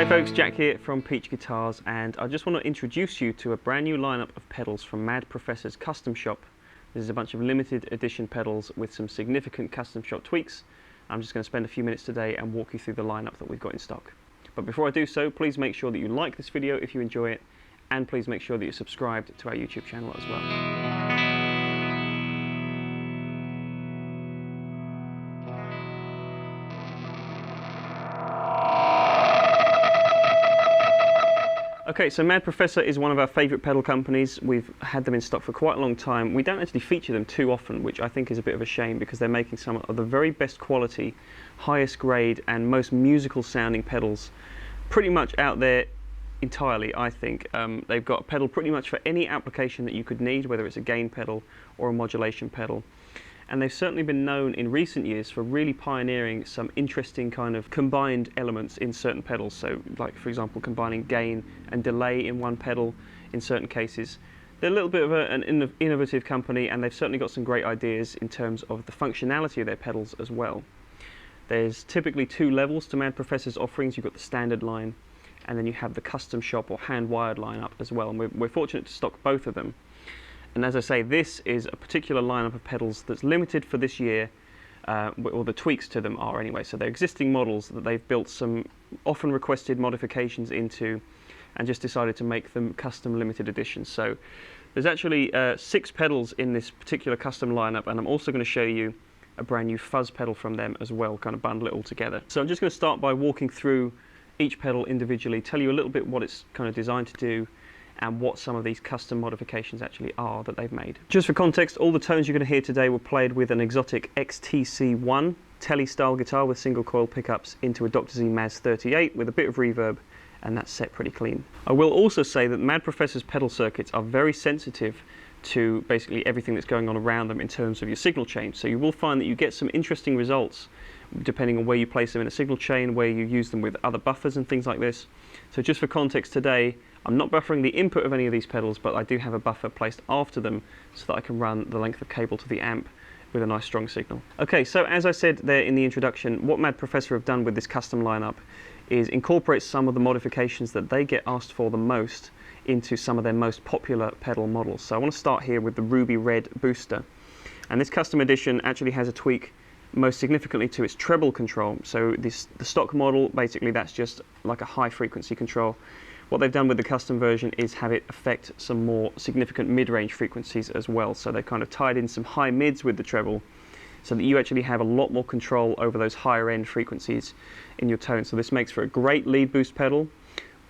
Hey folks, Jack here from Peach Guitars, and I just want to introduce you to a brand new lineup of pedals from Mad Professor's custom shop. This is a bunch of limited edition pedals with some significant custom shop tweaks. I'm just going to spend a few minutes today and walk you through the lineup that we've got in stock. But before I do so, please make sure that you like this video if you enjoy it, and please make sure that you're subscribed to our YouTube channel as well. Okay, so Mad Professor is one of our favourite pedal companies. We've had them in stock for quite a long time. We don't actually feature them too often, which I think is a bit of a shame because they're making some of the very best quality, highest grade and most musical sounding pedals pretty much out there entirely, I think. They've got a pedal pretty much for any application that you could need, whether it's a gain pedal or a modulation pedal. And they've certainly been known in recent years for really pioneering some interesting kind of combined elements in certain pedals. So like, for example, combining gain and delay in one pedal in certain cases. They're a little bit of an innovative company, and they've certainly got some great ideas in terms of the functionality of their pedals as well. There's typically two levels to Mad Professor's offerings. You've got the standard line, and then you have the custom shop or hand-wired lineup as well. And we're fortunate to stock both of them. And as I say, this is a particular lineup of pedals that's limited for this year, or the tweaks to them are anyway. So they're existing models that they've built some often requested modifications into and just decided to make them custom limited editions. So there's actually 6 pedals in this particular custom lineup, and I'm also going to show you a brand new fuzz pedal from them as well, kind of bundle it all together. So I'm just going to start by walking through each pedal individually, tell you a little bit what it's kind of designed to do, and what some of these custom modifications actually are that they've made. Just for context, all the tones you're going to hear today were played with an exotic XTC1 Tele-style guitar with single coil pickups into a Dr. Z Maz 38 with a bit of reverb, and that's set pretty clean. I will also say that Mad Professor's pedal circuits are very sensitive to basically everything that's going on around them in terms of your signal chain. So you will find that you get some interesting results depending on where you place them in a signal chain, where you use them with other buffers and things like this. So just for context today, I'm not buffering the input of any of these pedals, but I do have a buffer placed after them so that I can run the length of cable to the amp with a nice strong signal. Okay, so as I said there in the introduction, what Mad Professor have done with this custom lineup is incorporate some of the modifications that they get asked for the most into some of their most popular pedal models. So I want to start here with the Ruby Red Booster. And this custom edition actually has a tweak most significantly to its treble control. So the stock model, basically that's just like a high frequency control. What they've done with the custom version is have it affect some more significant mid-range frequencies as well. So they've kind of tied in some high mids with the treble so that you actually have a lot more control over those higher end frequencies in your tone. So this makes for a great lead boost pedal,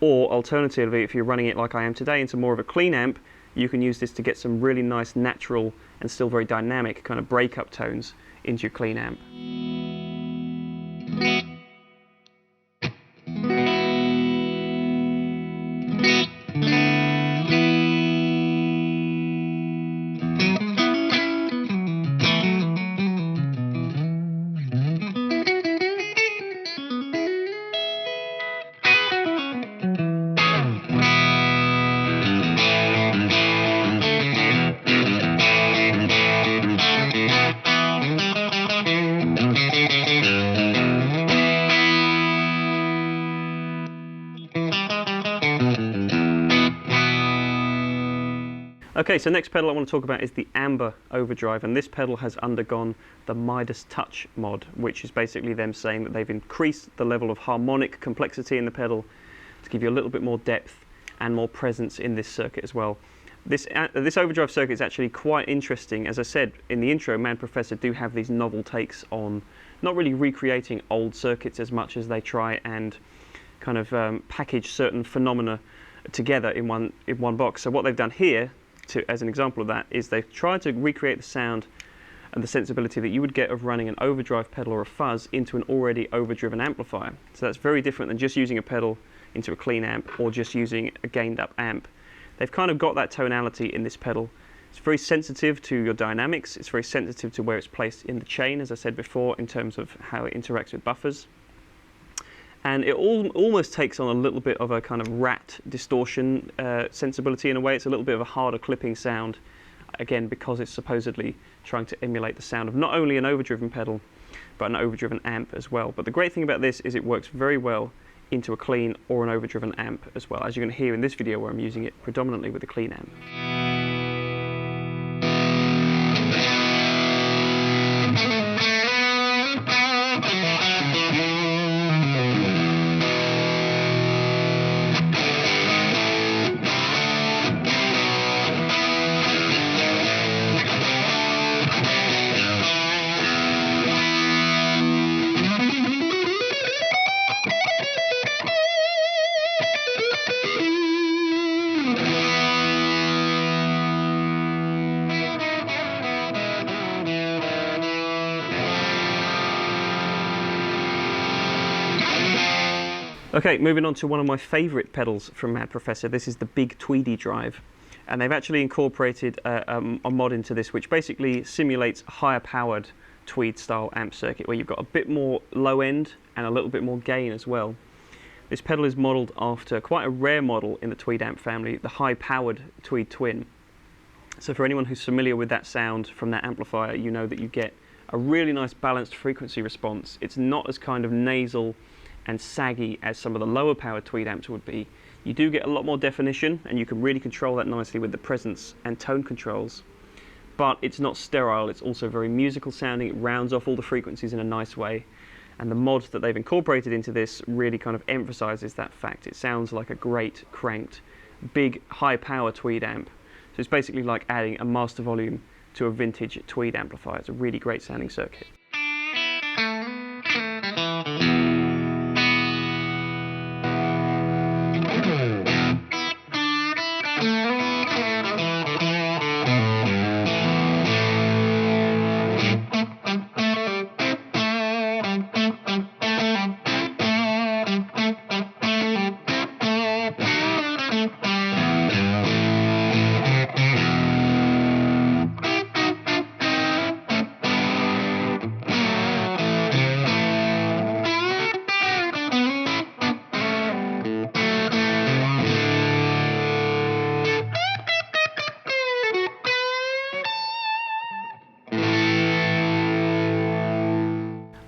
or alternatively, if you're running it like I am today into more of a clean amp, you can use this to get some really nice natural and still very dynamic kind of breakup tones into your clean amp. Okay, so next pedal I want to talk about is the Amber Overdrive, and this pedal has undergone the Midas Touch mod, which is basically them saying that they've increased the level of harmonic complexity in the pedal to give you a little bit more depth and more presence in this circuit as well. This overdrive circuit is actually quite interesting. As I said in the intro, Mad Professor do have these novel takes on not really recreating old circuits as much as they try and kind of package certain phenomena together in one box. So what they've done here, as an example of that, is they've tried to recreate the sound and the sensibility that you would get of running an overdrive pedal or a fuzz into an already overdriven amplifier. So that's very different than just using a pedal into a clean amp or just using a gained up amp. They've kind of got that tonality in this pedal. It's very sensitive to your dynamics, it's very sensitive to where it's placed in the chain, as I said before, in terms of how it interacts with buffers. And it almost takes on a little bit of a kind of rat distortion sensibility in a way. It's a little bit of a harder clipping sound, again, because it's supposedly trying to emulate the sound of not only an overdriven pedal, but an overdriven amp as well. But the great thing about this is it works very well into a clean or an overdriven amp as well, as you're going to hear in this video where I'm using it predominantly with a clean amp. Okay, moving on to one of my favourite pedals from Mad Professor. This is the big Tweedy Drive, and they've actually incorporated a mod into this which basically simulates a higher powered Tweed style amp circuit where you've got a bit more low end and a little bit more gain as well. This pedal is modelled after quite a rare model in the Tweed amp family, the high powered Tweed Twin. So for anyone who's familiar with that sound from that amplifier, you know that you get a really nice balanced frequency response. It's not as kind of nasal and saggy as some of the lower powered Tweed amps would be. You do get a lot more definition, and you can really control that nicely with the presence and tone controls, but it's not sterile. It's also very musical sounding. It rounds off all the frequencies in a nice way, and the mod that they've incorporated into this really kind of emphasizes that fact. It sounds like a great cranked big high power Tweed amp. So it's basically like adding a master volume to a vintage Tweed amplifier. It's a really great sounding circuit.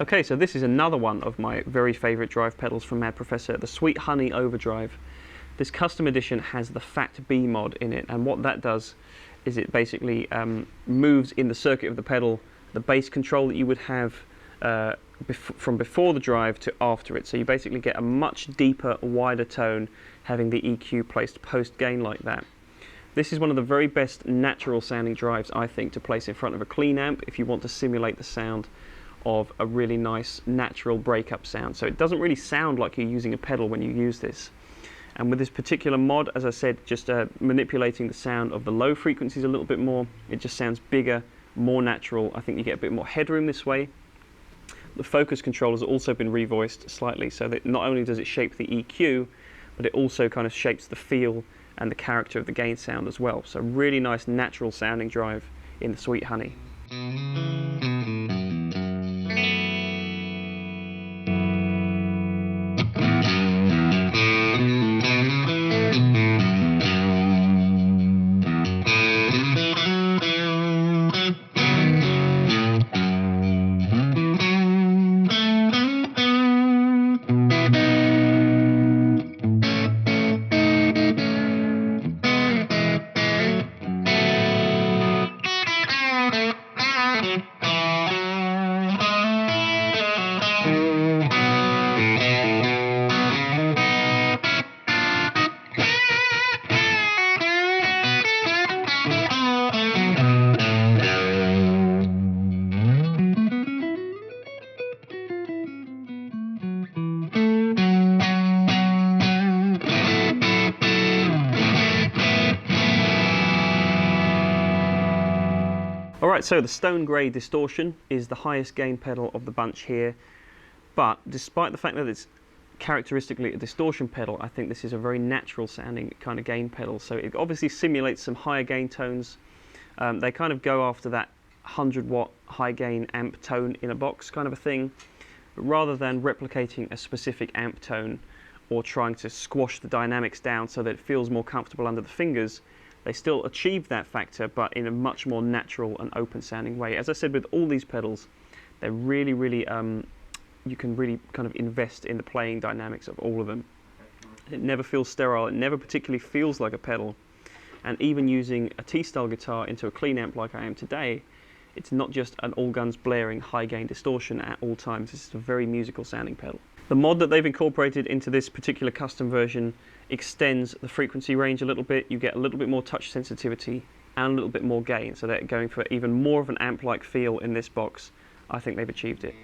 Okay, so this is another one of my very favourite drive pedals from Mad Professor, the Sweet Honey Overdrive. This custom edition has the Fat B mod in it, and what that does is it basically moves in the circuit of the pedal the bass control that you would have from before the drive to after it. So you basically get a much deeper, wider tone having the EQ placed post-gain like that. This is one of the very best natural sounding drives, I think, to place in front of a clean amp if you want to simulate the sound of a really nice natural breakup sound. So it doesn't really sound like you're using a pedal when you use this. And with this particular mod, as I said, just manipulating the sound of the low frequencies a little bit more, it just sounds bigger, more natural. I think you get a bit more headroom this way. The focus control has also been revoiced slightly, so that not only does it shape the EQ, but it also kind of shapes the feel and the character of the gain sound as well. So really nice natural sounding drive in the Sweet Honey. Alright, so the Stone Grey Distortion is the highest gain pedal of the bunch here, but despite the fact that it's characteristically a distortion pedal, I think this is a very natural sounding kind of gain pedal. So it obviously simulates some higher gain tones. They kind of go after that 100-watt high gain amp tone in a box kind of a thing, but rather than replicating a specific amp tone or trying to squash the dynamics down so that it feels more comfortable under the fingers, they still achieve that factor, but in a much more natural and open sounding way. As I said, with all these pedals, they're really you can really kind of invest in the playing dynamics of all of them. It never feels sterile, it never particularly feels like a pedal. And even using a T-style guitar into a clean amp like I am today, it's not just an all guns blaring high gain distortion at all times, it's a very musical sounding pedal. The mod that they've incorporated into this particular custom version extends the frequency range a little bit. You get a little bit more touch sensitivity and a little bit more gain, so they're going for even more of an amp-like feel in this box. I think they've achieved it.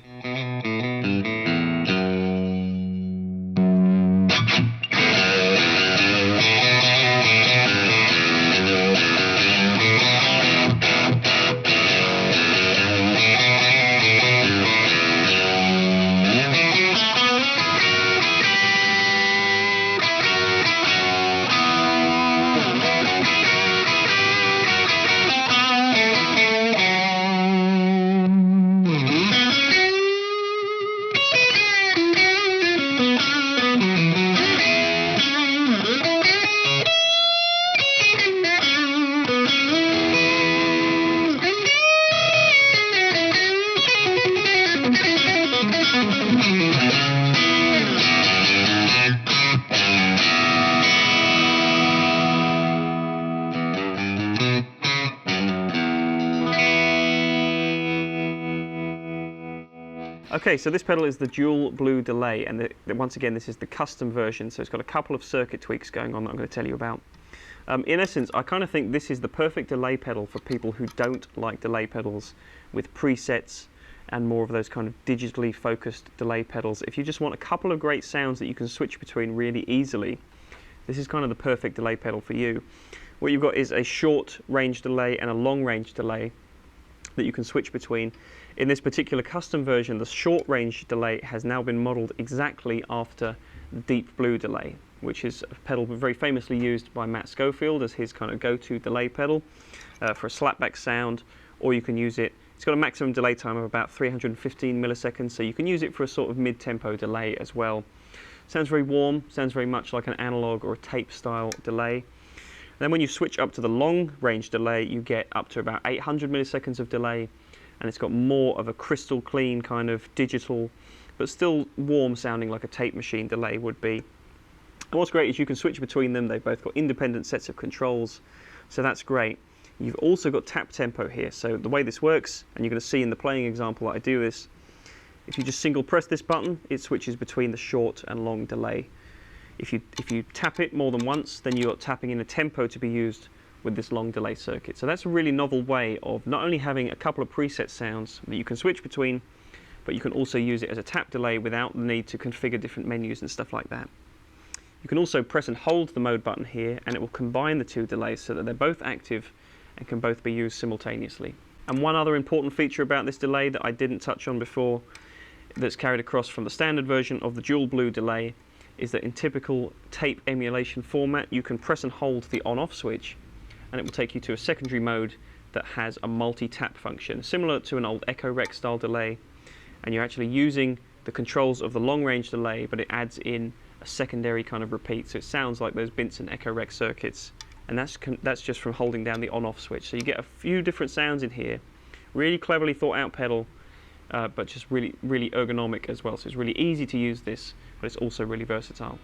Okay, so this pedal is the dual blue delay, and once again this is the custom version, so it's got a couple of circuit tweaks going on that I'm going to tell you about. In essence, I kind of think this is the perfect delay pedal for people who don't like delay pedals with presets and more of those kind of digitally focused delay pedals. If you just want a couple of great sounds that you can switch between really easily, this is kind of the perfect delay pedal for you. What you've got is a short range delay and a long range delay that you can switch between. In this particular custom version, the short range delay has now been modeled exactly after the deep blue delay, which is a pedal very famously used by Matt Schofield as his kind of go-to delay pedal for a slapback sound, or you can use it. It's got a maximum delay time of about 315 milliseconds, so you can use it for a sort of mid-tempo delay as well. Sounds very warm, sounds very much like an analog or a tape style delay. Then when you switch up to the long range delay, you get up to about 800 milliseconds of delay, and it's got more of a crystal clean kind of digital, but still warm sounding like a tape machine delay would be. And what's great is you can switch between them. They've both got independent sets of controls, so that's great. You've also got tap tempo here, so the way this works, and you're going to see in the playing example that I do this, if you just single press this button, it switches between the short and long delay. If you tap it more than once, then you're tapping in a tempo to be used with this long delay circuit. So that's a really novel way of not only having a couple of preset sounds that you can switch between, but you can also use it as a tap delay without the need to configure different menus and stuff like that. You can also press and hold the mode button here, and it will combine the two delays so that they're both active and can both be used simultaneously. And one other important feature about this delay that I didn't touch on before, that's carried across from the standard version of the dual blue delay, is that in typical tape emulation format, you can press and hold the on-off switch, and it will take you to a secondary mode that has a multi-tap function, similar to an old Echo Rec style delay, and you're actually using the controls of the long-range delay, but it adds in a secondary kind of repeat, so it sounds like those Binson Echo Rec circuits, and that's just from holding down the on-off switch. So you get a few different sounds in here, really cleverly thought out pedal, but just really, really ergonomic as well. So it's really easy to use this, but it's also really versatile.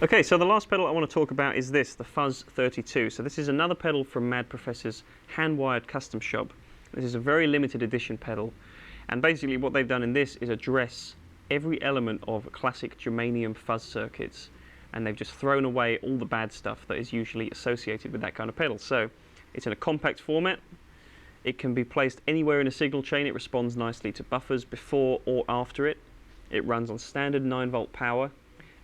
Okay, so the last pedal I want to talk about is this, the Fuzz 32. So this is another pedal from Mad Professor's hand-wired custom shop. This is a very limited edition pedal, and basically what they've done in this is address every element of classic germanium fuzz circuits and they've just thrown away all the bad stuff that is usually associated with that kind of pedal. So it's in a compact format. It can be placed anywhere in a signal chain. It responds nicely to buffers before or after it. It runs on standard 9-volt power,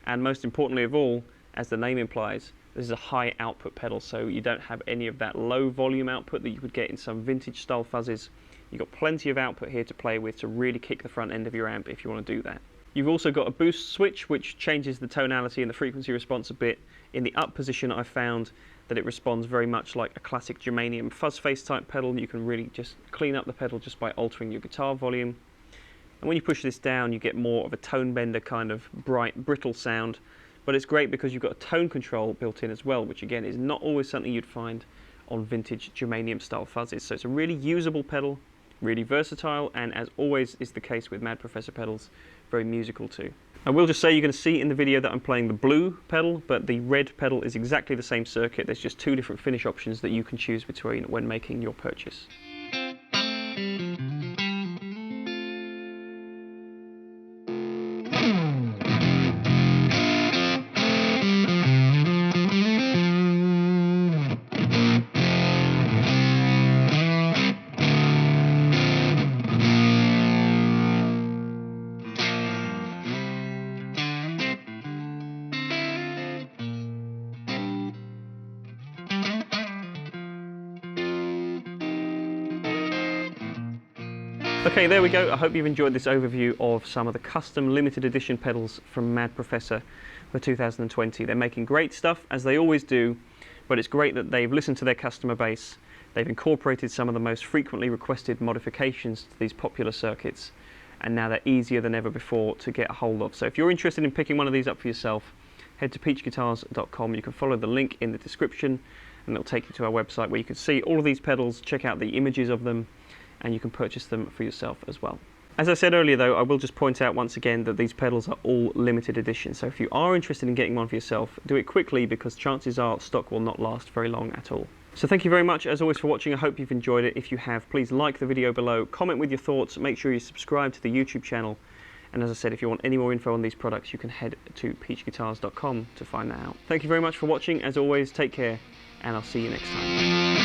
and most importantly of all, as the name implies, this is a high output pedal, so you don't have any of that low volume output that you would get in some vintage style fuzzes. You've got plenty of output here to play with to really kick the front end of your amp if you want to do that. You've also got a boost switch which changes the tonality and the frequency response a bit. In the up position I found that it responds very much like a classic germanium fuzz face type pedal. You can really just clean up the pedal just by altering your guitar volume. And when you push this down you get more of a tone bender kind of bright, brittle sound. But it's great because you've got a tone control built in as well, which again is not always something you'd find on vintage germanium style fuzzes. So it's a really usable pedal, really versatile, and as always is the case with Mad Professor pedals, very musical too. I will just say you're going to see in the video that I'm playing the blue pedal, but the red pedal is exactly the same circuit. There's just two different finish options that you can choose between when making your purchase. Okay, there we go. I hope you've enjoyed this overview of some of the custom limited edition pedals from Mad Professor for 2020. They're making great stuff, as they always do, but it's great that they've listened to their customer base. They've incorporated some of the most frequently requested modifications to these popular circuits, and now they're easier than ever before to get a hold of. So if you're interested in picking one of these up for yourself, head to peachguitars.com. You can follow the link in the description, and it'll take you to our website where you can see all of these pedals, check out the images of them, and you can purchase them for yourself as well. As I said earlier though, I will just point out once again that these pedals are all limited edition, so if you are interested in getting one for yourself, do it quickly because chances are stock will not last very long at all. So thank you very much as always for watching. I hope you've enjoyed it. If you have, please like the video below, comment with your thoughts, make sure you subscribe to the YouTube channel, and as I said, if you want any more info on these products you can head to peachguitars.com to find that out. Thank you very much for watching. As always, take care, and I'll see you next time.